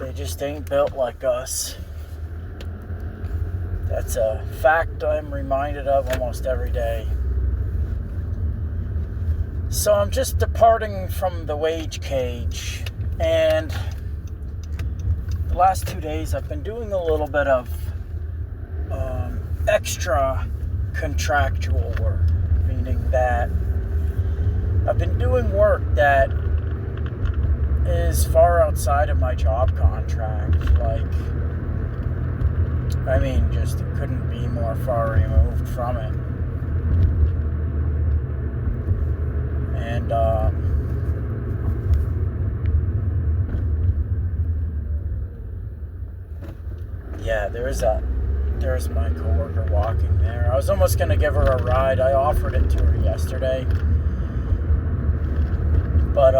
They just ain't built like us. That's a fact I'm reminded of almost every day. So I'm just departing from the wage cage, and the last 2 days I've been doing a little bit of extra contractual work, meaning that I've been doing work that is far outside of my job contract. Just it couldn't be more far removed from it. And yeah, there's my coworker walking there. I was almost gonna give her a ride. I offered it to her yesterday, but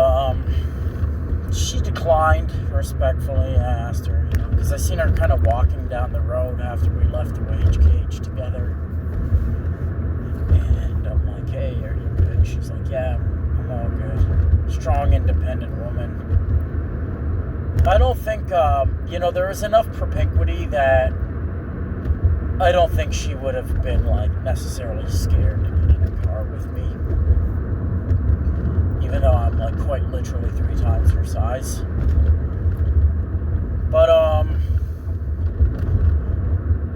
she declined respectfully. I asked her, because I seen her kind of walking down the road after we left the wage cage together, and I'm like, "Hey, are you good?" She's like, "Yeah, I'm all good." Strong, independent woman. I don't think, there was enough propinquity that I don't think she would have been, necessarily scared to get in a car with me. Even though I'm, quite literally 3 times her size. But,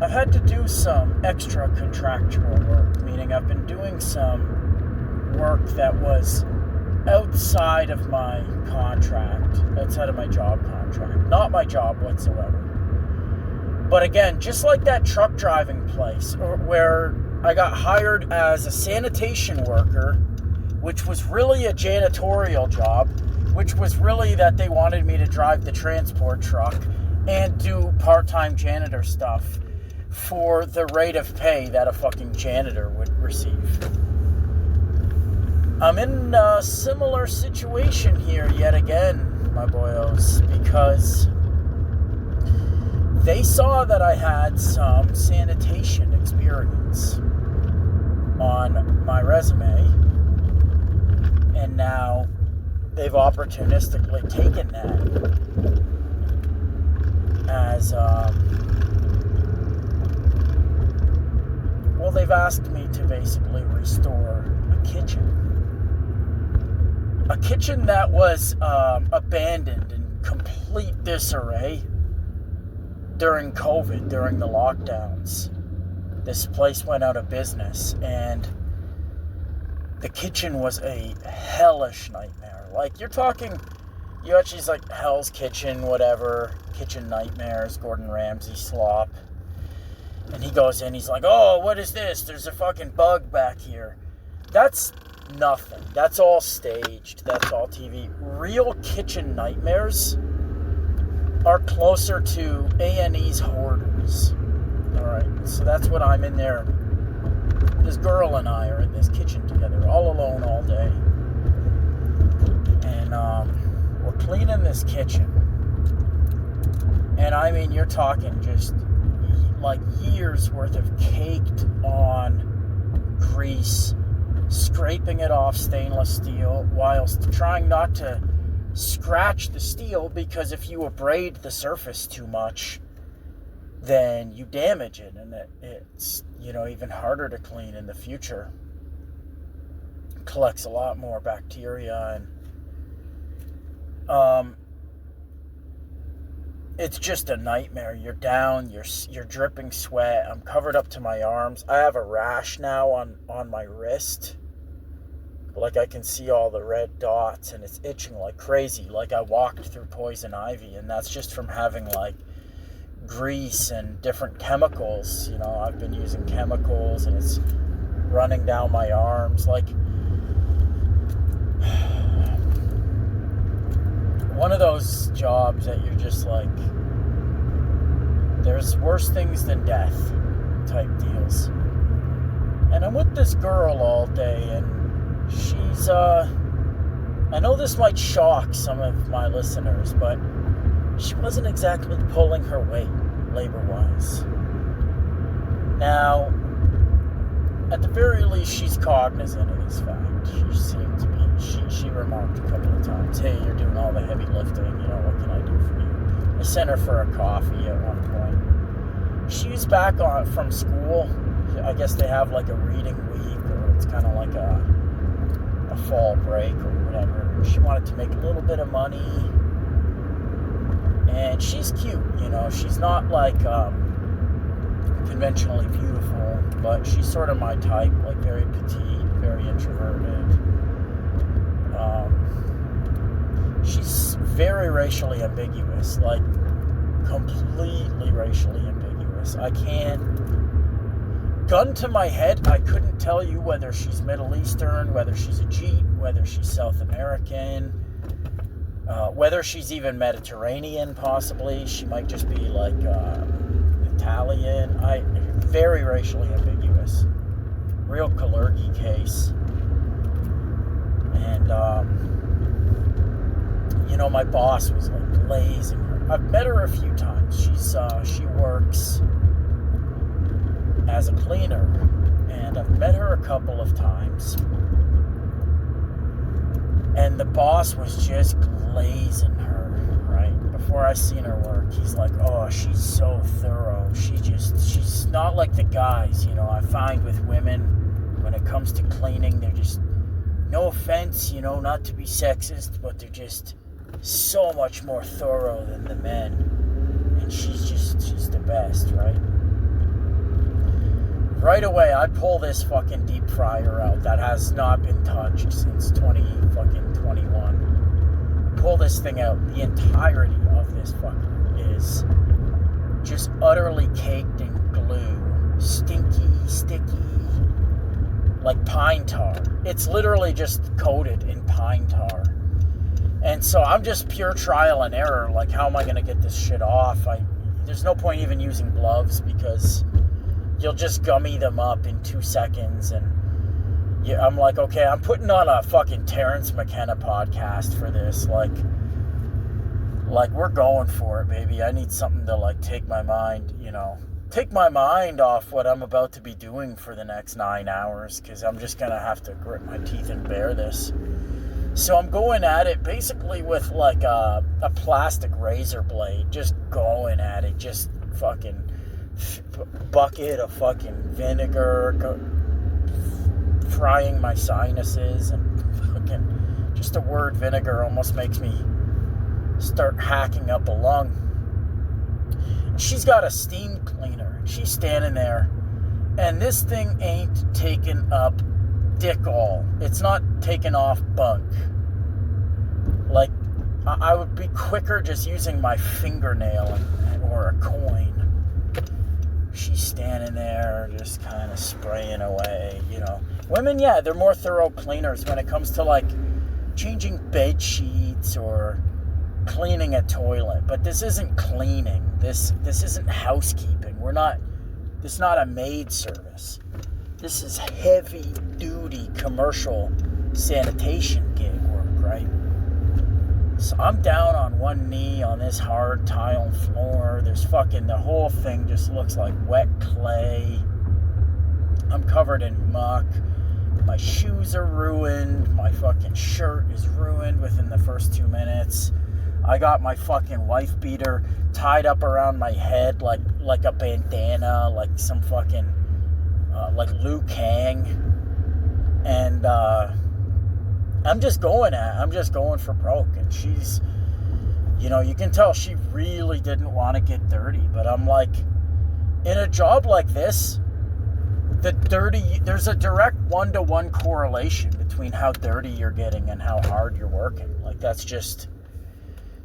I've had to do some extra contractual work, meaning I've been doing some work that was outside of my contract, outside of my job contract, not my job whatsoever. But again, just like that truck driving place where I got hired as a sanitation worker, which was really a janitorial job, which was really that they wanted me to drive the transport truck and do part-time janitor stuff for the rate of pay that a fucking janitor would receive. I'm in a similar situation here yet again, my boyos, because they saw that I had some sanitation experience on my resume, and now they've opportunistically taken that as, they've asked me to basically restore a kitchen. A kitchen that was abandoned in complete disarray during COVID, during the lockdowns. This place went out of business, and the kitchen was a hellish nightmare. You're talking, she's like Hell's Kitchen, whatever, kitchen nightmares, Gordon Ramsay slop. And he goes in, he's like, "Oh, what is this? There's a fucking bug back here." That's nothing. That's all staged. That's all TV. Real kitchen nightmares are closer to A&E's Hoarders. Alright, so that's what I'm in there. This girl and I are in this kitchen together, all alone all day. And we're cleaning this kitchen. And you're talking just years worth of caked on grease, scraping it off stainless steel whilst trying not to scratch the steel, because if you abrade the surface too much, then you damage it, and it's even harder to clean in the future. It collects a lot more bacteria, and it's just a nightmare. You're down, you're dripping sweat. I'm covered up to my arms. I have a rash now on my wrist. I can see all the red dots, and it's itching like crazy. I walked through poison ivy, and that's just from having grease and different chemicals. I've been using chemicals, and it's running down my arms. One of those jobs that you're just there's worse things than death type deals. And I'm with this girl all day, and she's, I know this might shock some of my listeners, but she wasn't exactly pulling her weight, labor-wise. Now, at the very least, she's cognizant of this fact. She seemed to be, she remarked a couple of times, "Hey, you're doing all the heavy lifting, what can I sent her for a coffee at one point. She's back from school. I guess they have like a reading week, or it's kind of like a fall break or whatever. She wanted to make a little bit of money, and she's cute, you know. She's not like conventionally beautiful, but she's sort of my type, like very petite, very introverted. She's very racially ambiguous, like completely racially ambiguous. I can't, gun to my head, I couldn't tell you whether she's Middle Eastern, whether she's a Jeep, whether she's South American, whether she's even Mediterranean, possibly. She might just be like Italian. Very racially ambiguous. Real Kalergi case. And, you know, my boss was like blazing her. I've met her a few times. She works as a cleaner, and I've met her a couple of times. And the boss was just glazing her, right? Before I seen her work, he's like, oh, she's so thorough. She's not like the guys, you know. I find with women, when it comes to cleaning, they're just, no offense, you know, not to be sexist, but they're just so much more thorough than the men. And she's the best, right? Right away, I pull this fucking deep fryer out that has not been touched since 2021. Pull this thing out. The entirety of this fucker is just utterly caked in glue. Stinky, sticky, like pine tar. It's literally just coated in pine tar. And so I'm just pure trial and error. Like, how am I going to get this shit off? There's no point even using gloves, because you'll just gummy them up in 2 seconds. And yeah, I'm like, okay, I'm putting on a fucking Terrence McKenna podcast for this. Like we're going for it, baby. I need something to like take my mind off what I'm about to be doing for the next 9 hours, because I'm just going to have to grit my teeth and bear this. So I'm going at it basically with like a plastic razor blade, just going at it, just fucking bucket of fucking vinegar, frying my sinuses, and fucking just the word vinegar almost makes me start hacking up a lung. And she's got a steam cleaner, and she's standing there, and this thing ain't taking up dick all. It's not taking off bunk. Like, I would be quicker just using my fingernail or a coin. She's standing there just kind of spraying away, you know. Women, yeah, they're more thorough cleaners when it comes to like changing bed sheets or cleaning a toilet. But this isn't cleaning. This isn't housekeeping. This is not a maid service. This is heavy duty commercial sanitation gig work, right? So I'm down on one knee on this hard tile floor. There's fucking, the whole thing just looks like wet clay. I'm covered in muck. My shoes are ruined. My fucking shirt is ruined within the first 2 minutes. I got my fucking wife beater tied up around my head like a bandana, like some fucking like Liu Kang. And I'm just going for broke. And she's, you know, you can tell she really didn't want to get dirty. But I'm like, in a job like this, there's a direct 1-to-1 correlation between how dirty you're getting and how hard you're working. Like, that's just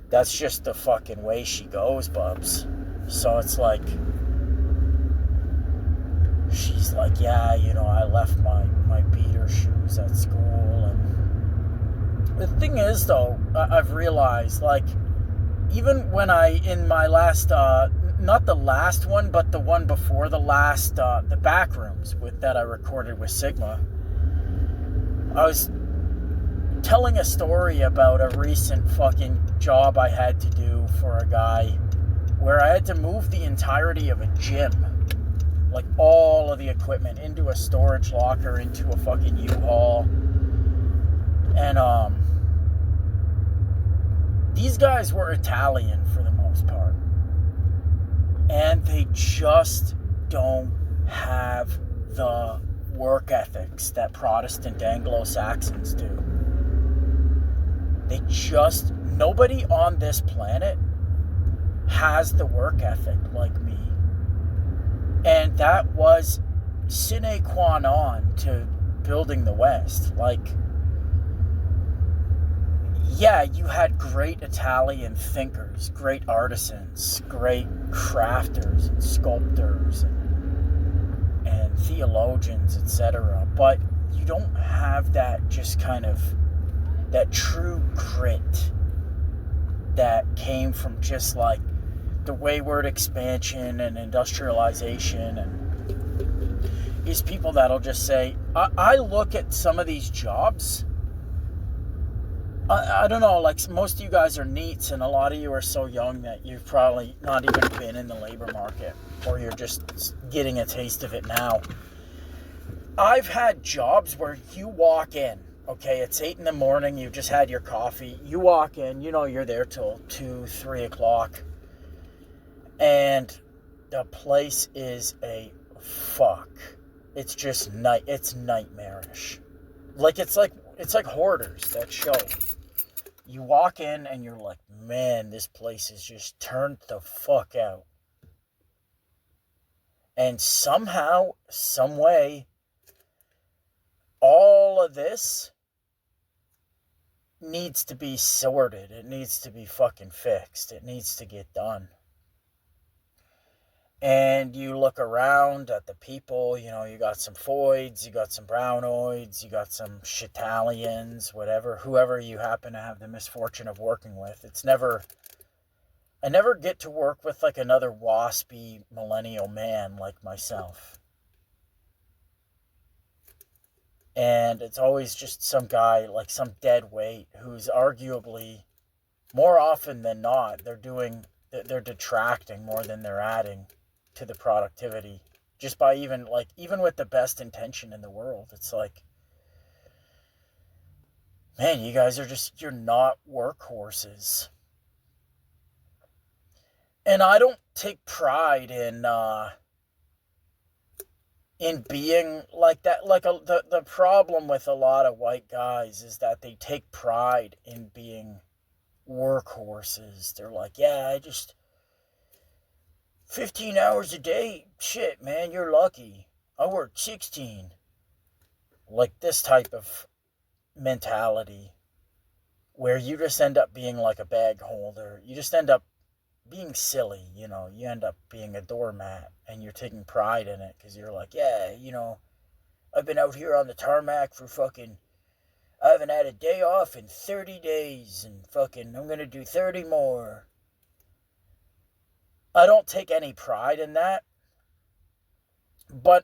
the fucking way she goes, bubs. So it's like, she's like, yeah, you know, I left my beater shoes at school. And the thing is, though, I've realized, like, even when in my last, not the last one, but the one before the last, the back rooms that I recorded with Sigma, I was telling a story about a recent fucking job I had to do for a guy where I had to move the entirety of a gym, like all of the equipment, into a storage locker, into a fucking U-Haul. And These guys were Italian for the most part. And they just don't have the work ethics that Protestant Anglo-Saxons do. Nobody on this planet has the work ethic like me. And that was sine qua non to building the West. Like, yeah, you had great Italian thinkers, great artisans, great crafters and sculptors and theologians, etc. But you don't have that just kind of, that true grit that came from just like the wayward expansion and industrialization. And these people that'll just say, I look at some of these jobs, I don't know, like most of you guys are NEETs and a lot of you are so young that you've probably not even been in the labor market, or you're just getting a taste of it now. I've had jobs where you walk in, okay, it's 8 in the morning, you've just had your coffee, you walk in, you know you're there till 2, 3 o'clock, and the place is a fuck. It's just it's nightmarish. It's like Hoarders, that show. You walk in and you're like, man, this place is just turned the fuck out. And somehow, some way, all of this needs to be sorted. It needs to be fucking fixed. It needs to get done. And you look around at the people, you know, you got some Foyds, you got some Brownoids, you got some Shitalians, whatever, whoever you happen to have the misfortune of working with. I never get to work with like another waspy millennial man like myself. And it's always just some guy, like some dead weight, who's arguably, more often than not, they're detracting more than they're adding to the productivity, just by even with the best intention in the world. It's like, man, you guys you're not workhorses. And I don't take pride in being like that. Like the problem with a lot of white guys is that they take pride in being workhorses. They're like, yeah, I just 15 hours a day, shit, man, you're lucky. I work 16. Like this type of mentality where you just end up being like a bag holder. You just end up being silly, you know. You end up being a doormat and you're taking pride in it because you're like, yeah, you know, I've been out here on the tarmac for fucking, I haven't had a day off in 30 days and fucking I'm going to do 30 more. I don't take any pride in that, but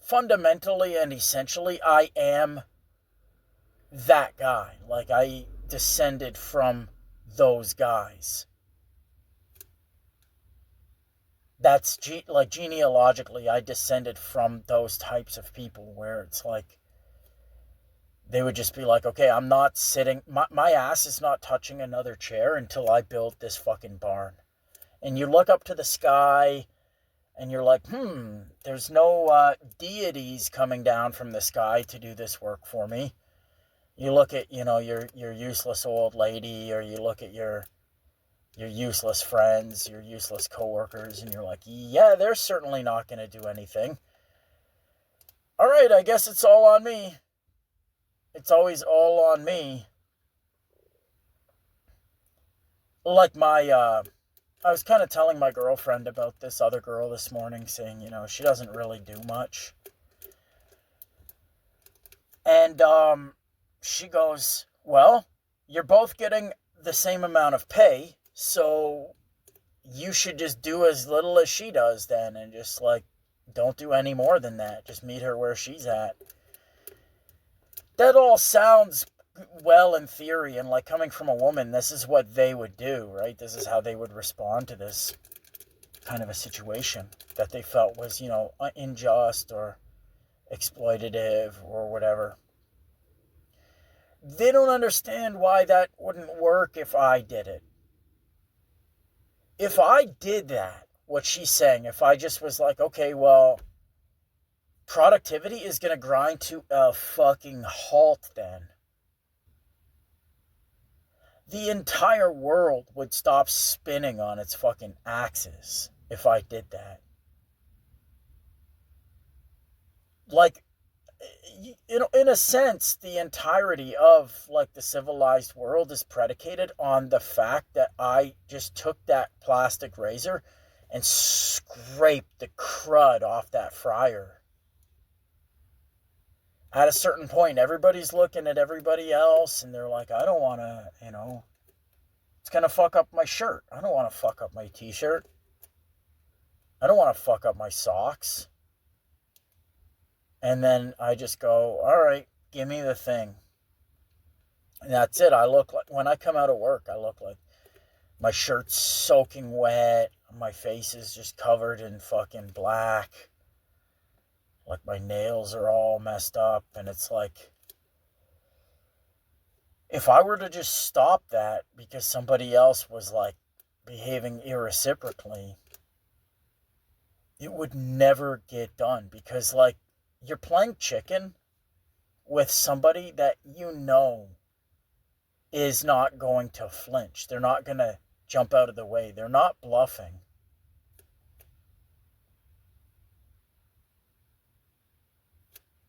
fundamentally and essentially, I am that guy. Like, I descended from those guys. That's, like, genealogically, I descended from those types of people where it's like, they would just be like, okay, I'm not sitting, my ass is not touching another chair until I build this fucking barn. And you look up to the sky, and you're like, there's no deities coming down from the sky to do this work for me. You look at, you know, your useless old lady, or you look at your useless friends, your useless coworkers, and you're like, yeah, they're certainly not going to do anything. All right, I guess it's all on me. It's always all on me. Like I was kind of telling my girlfriend about this other girl this morning, saying, you know, she doesn't really do much. And she goes, well, you're both getting the same amount of pay, so you should just do as little as she does then, and just, like, don't do any more than that. Just meet her where she's at. That all sounds well in theory, and like coming from a woman, this is what they would do, right? This is how they would respond to this kind of a situation that they felt was, you know, unjust or exploitative or whatever. They don't understand why that wouldn't work if I did it. If I did that, what she's saying, if I just was like, okay, well, productivity is going to grind to a fucking halt then. The entire world would stop spinning on its fucking axis if I did that. Like, in a sense, the entirety of like the civilized world is predicated on the fact that I just took that plastic razor and scraped the crud off that fryer. At a certain point, everybody's looking at everybody else and they're like, I don't want to, it's going to fuck up my shirt. I don't want to fuck up my t-shirt. I don't want to fuck up my socks. And then I just go, all right, give me the thing. And that's it. I look like, when I come out of work, I look like my shirt's soaking wet. My face is just covered in fucking black. Like my nails are all messed up. And it's like, if I were to just stop that because somebody else was like behaving irreciprocally, it would never get done. Because like, you're playing chicken with somebody that you know is not going to flinch. They're not going to jump out of the way. They're not bluffing.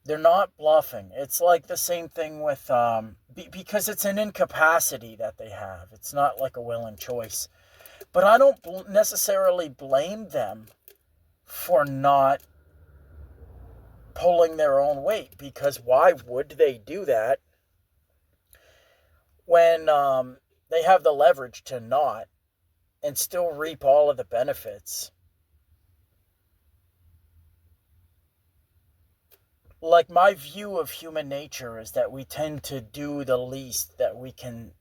They're not bluffing. It's like the same thing with, because it's an incapacity that they have. It's not like a willing choice. But I don't necessarily blame them for not pulling their own weight, because why would they do that when they have the leverage to not and still reap all of the benefits? Like, my view of human nature is that we tend to do the least that we can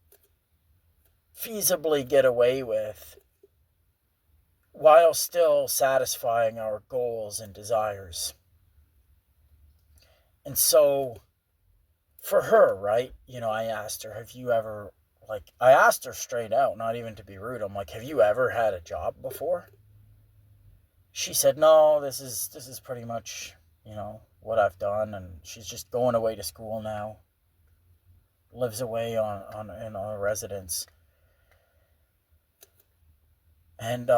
feasibly get away with while still satisfying our goals and desires. And so, for her, right, I asked her, have you ever, I asked her straight out, not even to be rude. I'm like, have you ever had a job before? She said, no, this is pretty much, what I've done. And she's just going away to school now. Lives away in a residence. And,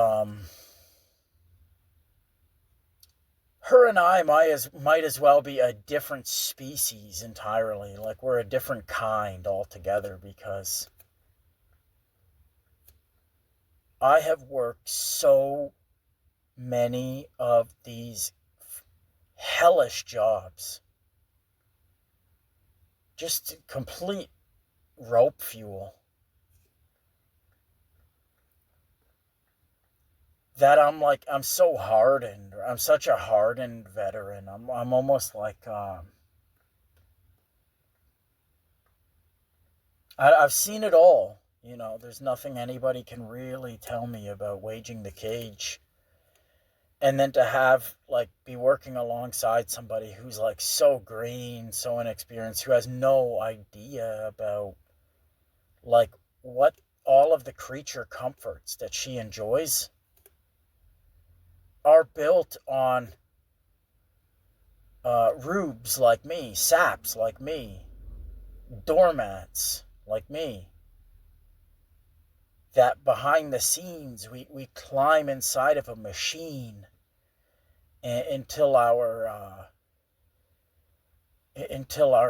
her and I might as well be a different species entirely. Like, we're a different kind altogether, because I have worked so many of these hellish jobs. Just complete rope fuel. That I'm so hardened. I'm such a hardened veteran. I'm almost like, I've seen it all. There's nothing anybody can really tell me about waging the cage. And then to have, be working alongside somebody who's, so green, so inexperienced, who has no idea about, what all of the creature comforts that she enjoys are built on rubes like me, saps like me, doormats like me. That behind the scenes, we climb inside of a machine until our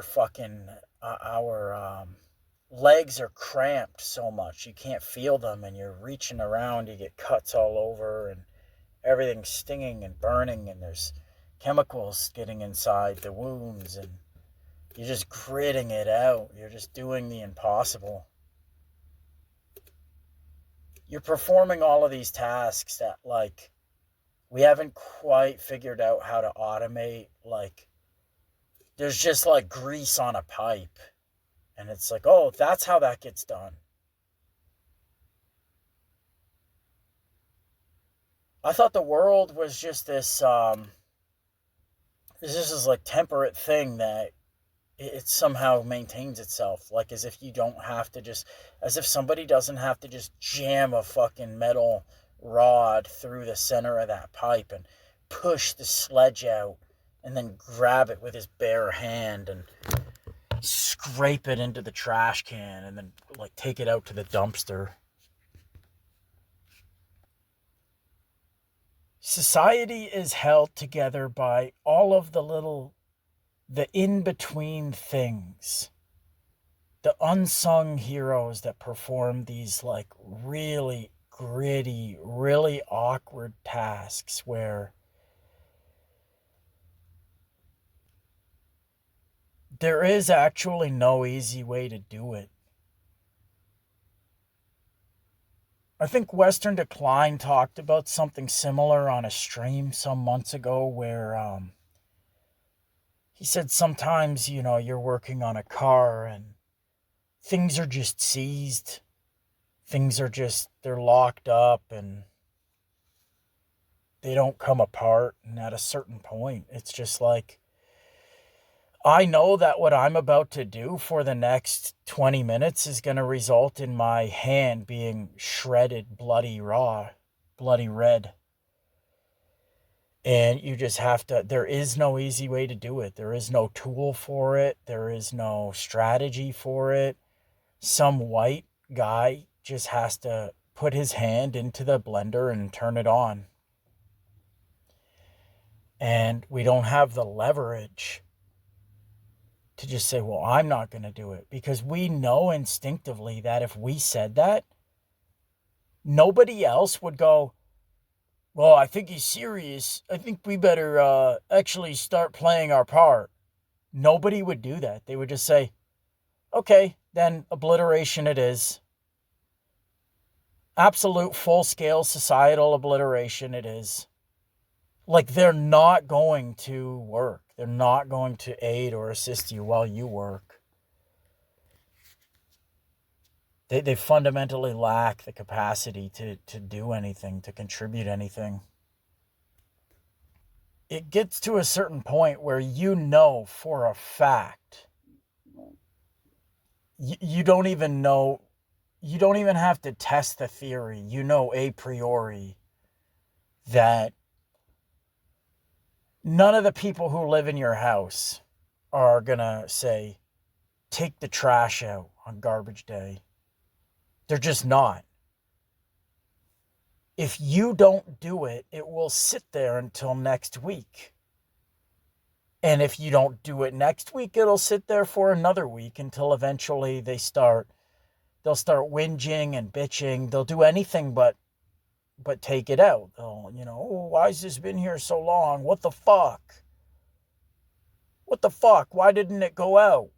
fucking our legs are cramped so much you can't feel them, and you're reaching around, you get cuts all over, and everything's stinging and burning, and there's chemicals getting inside the wounds, and you're just gritting it out. You're just doing the impossible. You're performing all of these tasks that, we haven't quite figured out how to automate. There's just, grease on a pipe. And it's like, oh, that's how that gets done. I thought the world was just this is temperate thing that it somehow maintains itself, like as if you don't have to just, as if somebody doesn't have to just jam a fucking metal rod through the center of that pipe and push the sledge out and then grab it with his bare hand and scrape it into the trash can and then like take it out to the dumpster. Society is held together by all of the in-between things, the unsung heroes that perform these like really gritty, really awkward tasks where there is actually no easy way to do it. I think Western Decline talked about something similar on a stream some months ago where he said sometimes, you're working on a car and things are just seized. Things are just, they're locked up and they don't come apart. And at a certain point, it's just like, I know that what I'm about to do for the next 20 minutes is going to result in my hand being shredded, bloody raw, bloody red. And you just have to, there is no easy way to do it. There is no tool for it. There is no strategy for it. Some white guy just has to put his hand into the blender and turn it on. And we don't have the leverage to just say, well, I'm not going to do it. Because we know instinctively that if we said that, nobody else would go, well, I think he's serious. I think we better actually start playing our part. Nobody would do that. They would just say, okay, then obliteration it is. Absolute full-scale societal obliteration it is. Like, they're not going to work. They're not going to aid or assist you while you work. They fundamentally lack the capacity to do anything, to contribute anything. It gets to a certain point where you know for a fact, you don't even know, you don't even have to test the theory. You know a priori that none of the people who live in your house are going to say, take the trash out on garbage day. They're just not. If you don't do it, it will sit there until next week. And if you don't do it next week, it'll sit there for another week until eventually they'll start whinging and bitching. They'll do anything but take it out. They'll, oh, why has this been here so long? What the fuck? What the fuck? Why didn't it go out?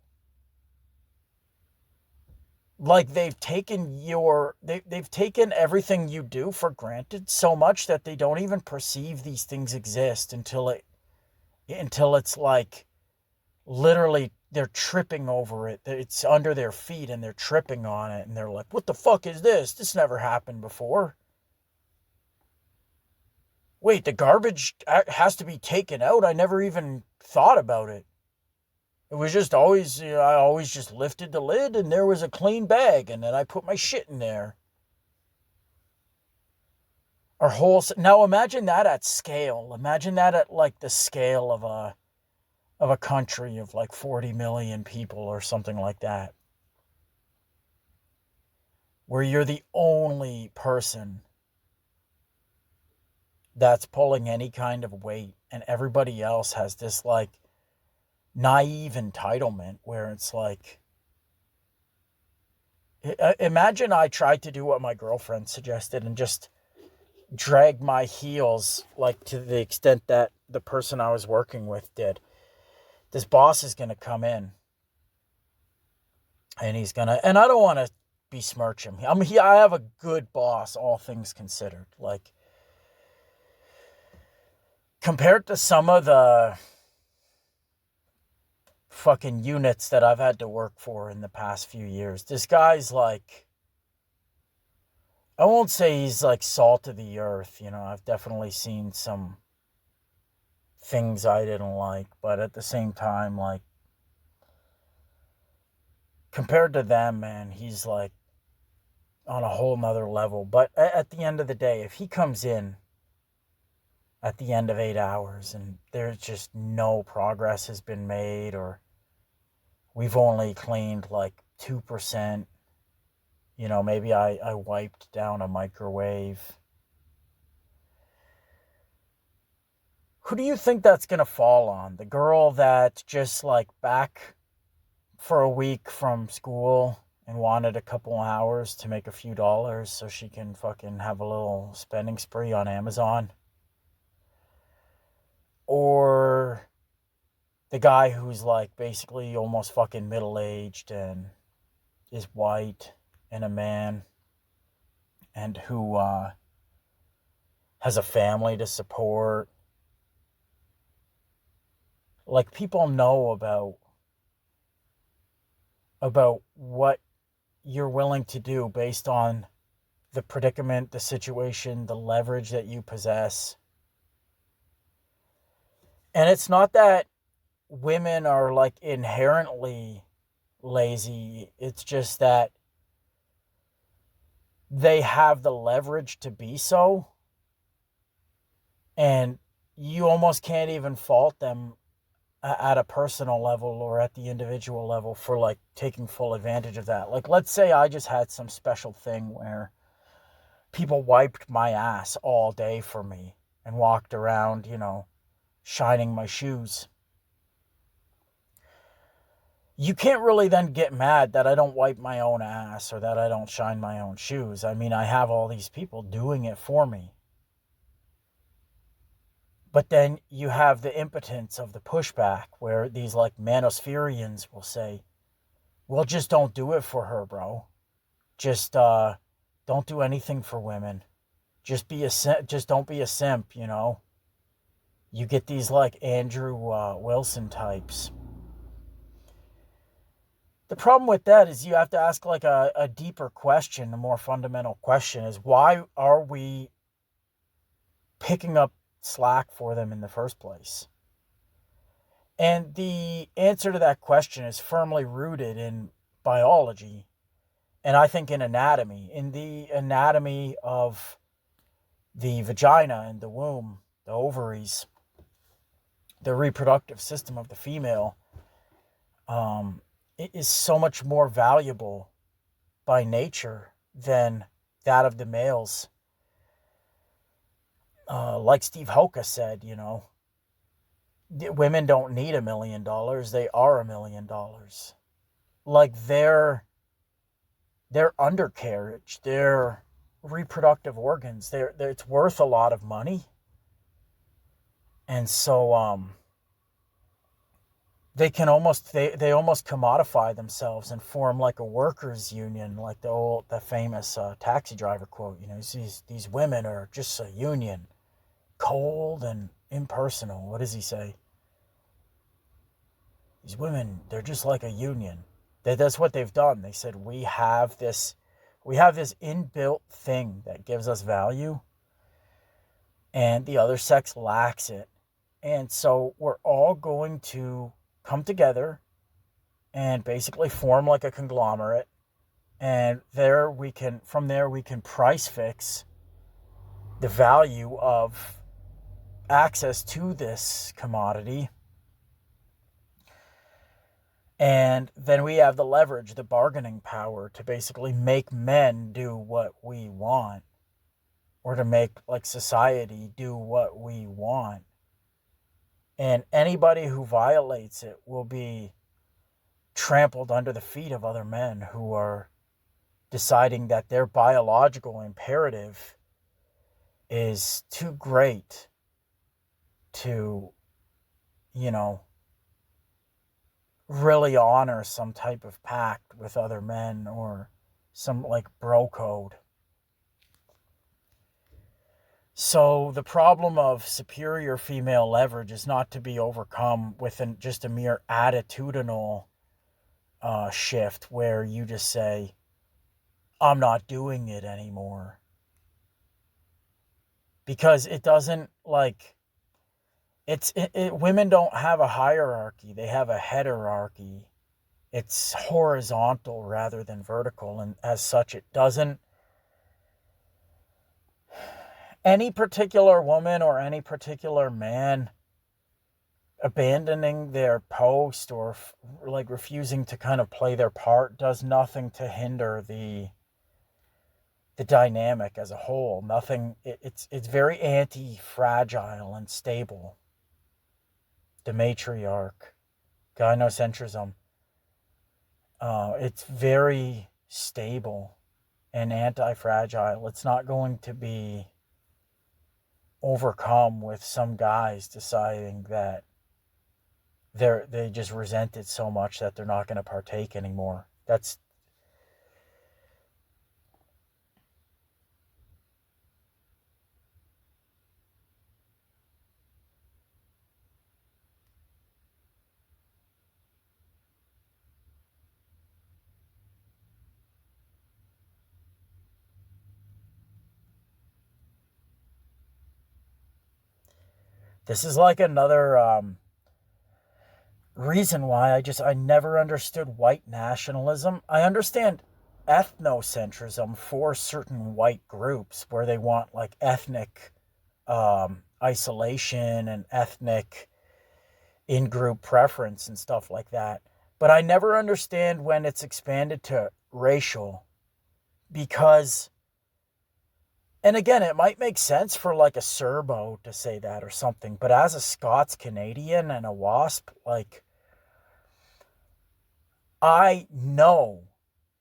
Like they've taken everything you do for granted so much that they don't even perceive these things exist until it's like literally they're tripping over it. It's under their feet and they're tripping on it and they're like, what the fuck is this? This never happened before. Wait, the garbage has to be taken out? I never even thought about it. It was just always, I always just lifted the lid and there was a clean bag and then I put my shit in there. Now imagine that at scale. Imagine that at like the scale of a country of like 40 million people or something like that. Where you're the only person that's pulling any kind of weight and everybody else has this like naive entitlement where it's like, imagine I tried to do what my girlfriend suggested and just drag my heels like to the extent that the person I was working with did. This boss is going to come in and and I don't want to besmirch him. I have a good boss, all things considered. Like, compared to some of the fucking units that I've had to work for in the past few years, this guy's like, I won't say he's like salt of the earth. I've definitely seen some things I didn't like, but at the same time, like, compared to them, man, he's like on a whole nother level. But at the end of the day, if he comes in at the end of 8 hours and there's just no progress has been made, or we've only cleaned like 2%, maybe I wiped down a microwave. Who do you think that's going to fall on? The girl that just like back for a week from school and wanted a couple hours to make a few dollars so she can fucking have a little spending spree on Amazon? Or the guy who's like basically almost fucking middle-aged and is white and a man and who has a family to support? Like, people know about what you're willing to do based on the predicament, the situation, the leverage that you possess. And it's not that women are like inherently lazy. It's just that they have the leverage to be so. And you almost can't even fault them at a personal level or at the individual level for like taking full advantage of that. Like, let's say I just had some special thing where people wiped my ass all day for me and walked around, shining my shoes. You can't really then get mad that I don't wipe my own ass or that I don't shine my own shoes. I mean, I have all these people doing it for me. But then you have the impotence of the pushback where these like manospherians will say, well, just don't do it for her, bro. Just don't do anything for women. Just don't be a simp, You get these like Andrew Wilson types. The problem with that is you have to ask like a deeper question, a more fundamental question is, why are we picking up slack for them in the first place? And the answer to that question is firmly rooted in biology, and I think in anatomy, in the anatomy of the vagina and the womb, the ovaries, the reproductive system of the female. It is so much more valuable by nature than that of the males. Like Steve Hoka said, women don't need $1 million. They are $1 million. Like their undercarriage, their reproductive organs, it's worth a lot of money. And so they can almost they almost commodify themselves and form like a workers union, like the famous Taxi Driver quote. These women are just a union, cold and impersonal. What does he say? These women, they're just like a union. That's what they've done. They said, we have this inbuilt thing that gives us value, and the other sex lacks it. And so we're all going to come together and basically form like a conglomerate. And from there we can price fix the value of access to this commodity. And then we have the leverage, the bargaining power to basically make men do what we want, or to make like society do what we want. And anybody who violates it will be trampled under the feet of other men who are deciding that their biological imperative is too great to, really honor some type of pact with other men or some like bro code. So the problem of superior female leverage is not to be overcome with just a mere attitudinal shift where you just say, I'm not doing it anymore. Because it doesn't like, women don't have a hierarchy, they have a heterarchy. It's horizontal rather than vertical, and as such, it doesn't. Any particular woman or any particular man abandoning their post or like refusing to kind of play their part does nothing to hinder the dynamic as a whole. Nothing. It's very anti-fragile and stable. The matriarch, gynocentrism. It's very stable and anti-fragile. It's not going to be overcome with some guys deciding that they just resent it so much that they're not going to partake anymore. This is like another reason why I never understood white nationalism. I understand ethnocentrism for certain white groups where they want like ethnic isolation and ethnic in-group preference and stuff like that. But I never understand when it's expanded to racial, because, and again, it might make sense for like a Serbo to say that or something, but as a Scots Canadian and a WASP, like, I know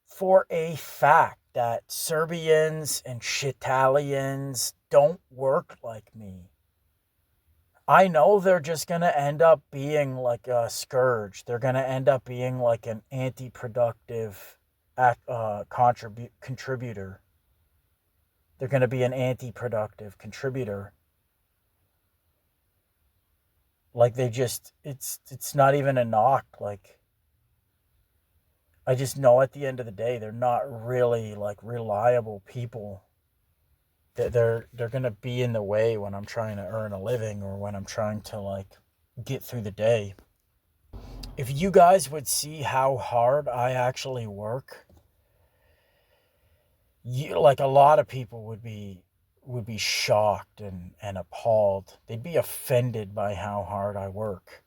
for a fact that Serbians and Shitalians don't work like me. I know they're just going to end up being like a scourge. They're going to end up being like an anti-productive contributor. They're going to be an anti-productive contributor. Like it's not even a knock. Like, I just know at the end of the day, they're not really like reliable people. They're going to be in the way when I'm trying to earn a living or when I'm trying to like get through the day. If you guys would see how hard I actually work, like a lot of people would be shocked and appalled. They'd be offended by how hard I work.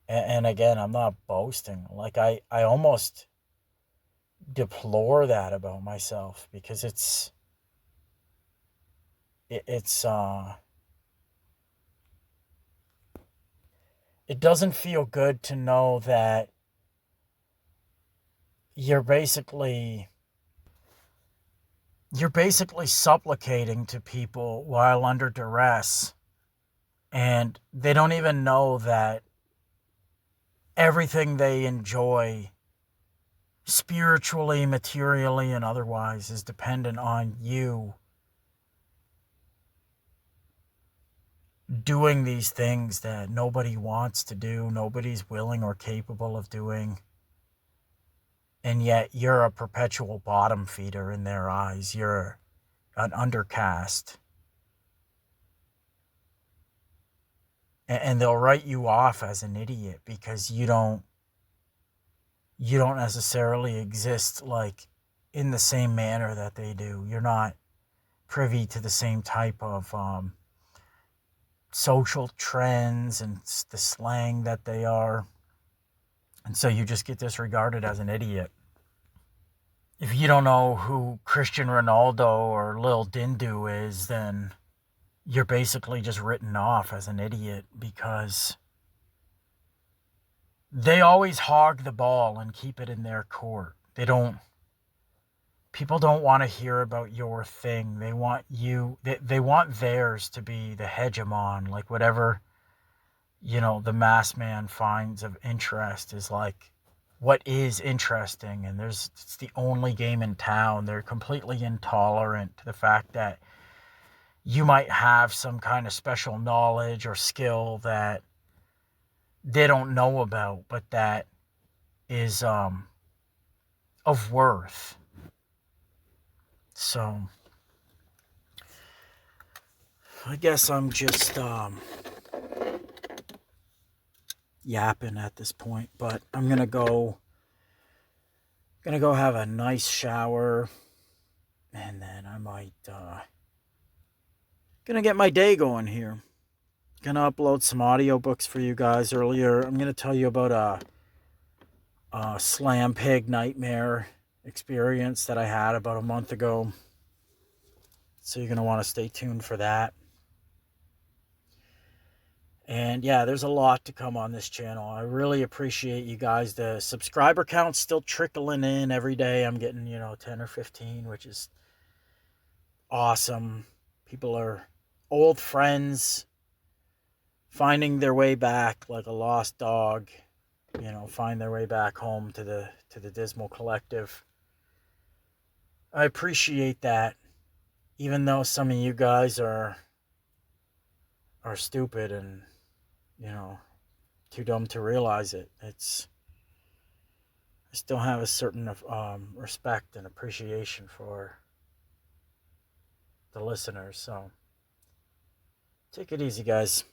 And again, I'm not boasting. Like I almost deplore that about myself, because it's it doesn't feel good to know that you're basically supplicating to people while under duress, and they don't even know that everything they enjoy spiritually, materially, and otherwise is dependent on you doing these things that nobody wants to do, nobody's willing or capable of doing. And yet you're a perpetual bottom feeder in their eyes. You're an undercast. And they'll write you off as an idiot because you don't necessarily exist like in the same manner that they do. You're not privy to the same type of social trends and the slang that they are. And so you just get disregarded as an idiot. If you don't know who Cristiano Ronaldo or Lil Dindu is, then you're basically just written off as an idiot, because they always hog the ball and keep it in their court. People don't want to hear about your thing. They want they want theirs to be the hegemon, like whatever, the mass man finds of interest is like what is interesting, and it's the only game in town. They're completely intolerant to the fact that you might have some kind of special knowledge or skill that they don't know about, but that is of worth. So I guess I'm just yapping at this point, but I'm gonna go have a nice shower, and then I might gonna get my day going here. Gonna upload some audiobooks for you guys earlier. I'm gonna tell you about a slam pig nightmare experience that I had about a month ago. So you're gonna want to stay tuned for that. And yeah, there's a lot to come on this channel. I really appreciate you guys. The subscriber count's still trickling in every day. I'm getting, 10 or 15, which is awesome. People are old friends finding their way back like a lost dog, find their way back home to the Dismal Collective. I appreciate that, even though some of you guys are stupid and, too dumb to realize it. I still have a certain respect and appreciation for the listeners. So take it easy, guys.